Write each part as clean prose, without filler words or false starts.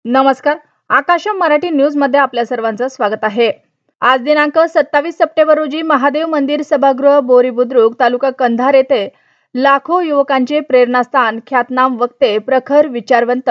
नमस्कार. आकाशम मराठी न्यूज मध्ये आपल्या सर्वांचं स्वागत आहे. आज दिनांक 27 सप्टेंबर रोजी महादेव मंदिर सभागृह बोरी बुद्रुक तालुका कंधार येथे लाखो युवकांचे प्रेरणास्थान ख्यातनाम वक्ते प्रखर विचारवंत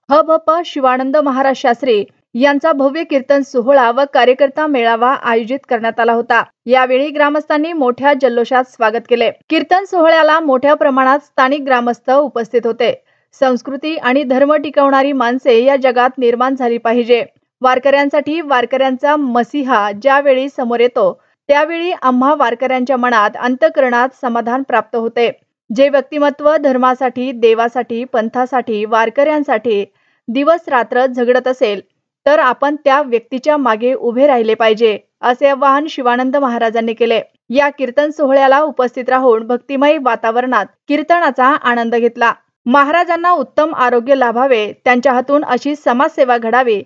ह.भ.प. शिवानंद महाराज शास्त्री यांचा भव्य कीर्तन सोहळा व कार्यकर्ता मेळावा आयोजित करण्यात आला होता. यावेळी ग्रामस्थांनी मोठ्या जल्लोषात स्वागत केले. कीर्तन सोहळ्याला मोठ्या प्रमाणात स्थानिक ग्रामस्थ उपस्थित होते. संस्कृती आणि धर्म टिकवणारी माणसे या जगात निर्माण झाली पाहिजे. वारकऱ्यांसाठी वारकऱ्यांचा मसीहा ज्यावेळी समोर येतो त्यावेळी आम्हा वारकऱ्यांच्या मनात अंतःकरणात समाधान प्राप्त होते. जे व्यक्तिमत्व धर्मासाठी, देवासाठी, पंथासाठी, वारकऱ्यांसाठी दिवस रात्र झगडत असेल तर आपण त्या व्यक्तीच्या मागे उभे राहिले पाहिजे, असे आवाहन शिवानंद महाराजांनी केले. या कीर्तन सोहळ्याला उपस्थित राहून भक्तिमय वातावरणात कीर्तनाचा आनंद घेतला. महाराजांना उत्तम आरोग्य लाभावे, त्यांच्या हातून अशी समाजसेवा घडावी,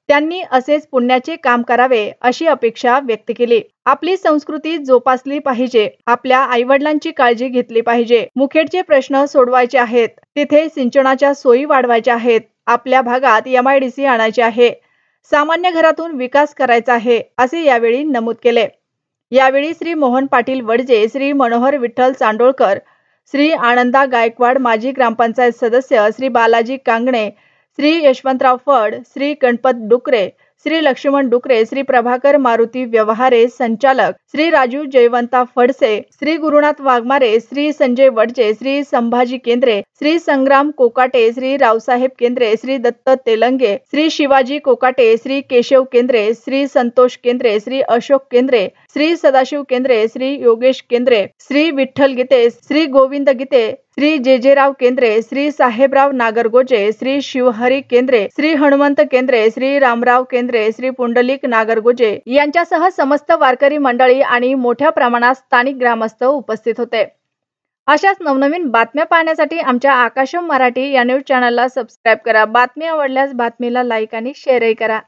त्यांनी असेच पुण्याचे काम करावे अशी अपेक्षा व्यक्त केली. आपली संस्कृती जोपासली पाहिजे. आपल्या आईवडिलांची काळजी घेतली पाहिजे. मुखेडचे प्रश्न सोडवायचे आहेत. तिथे सिंचनाच्या सोयी वाढवायच्या आहेत. आपल्या भागात MIDC आणायचे आहे. सामान्य घरातून विकास करायचा आहे, असे यावेळी नमूद केले. यावेळी श्री मोहन पाटील वडजे, श्री मनोहर विठ्ठल चांडोळकर, श्री आनंदा गायकवाड माजी ग्रामपंचायत सदस्य, श्री बालाजी कांगणे, श्री यशवंतराव फड, श्री गणपत डुकरे, श्री लक्ष्मण डुकरे, श्री प्रभाकर मारुती व्यवहारे संचालक, श्री राजू जयवंता फडसे, श्री गुरुनाथ वाघमारे, श्री संजय वडजे, श्री संभाजी केंद्रे, श्री संग्राम कोकाटे, श्री रावसाहेब केंद्रे, श्री दत्त तेलंगे, श्री शिवाजी कोकाटे, श्री केशव केंद्रे, श्री संतोष केंद्रे, श्री अशोक केंद्रे, श्री सदाशिव केंद्रे, श्री योगेश केंद्रे, श्री विठ्ठल गीते, श्री गोविंद गीते, श्री जेजेराव केंद्रे, श्री साहेबराव नागरगोजे, श्री शिवहरी केंद्रे, श्री हनुमंत केंद्रे, श्री रामराव केंद्रे, श्री पुंडलिक नागरगोजे यांच्यासह समस्त वारकरी मंडळी आणि मोठ्या प्रमाणात स्थानिक ग्रामस्थ उपस्थित होते. अशाच नवनवीन बातम्या पाहण्यासाठी आमच्या आकाशम मराठी या न्यूज चॅनलला सबस्क्राईब करा. बातमी आवडल्यास बातमीला लाईक आणि शेअरही करा.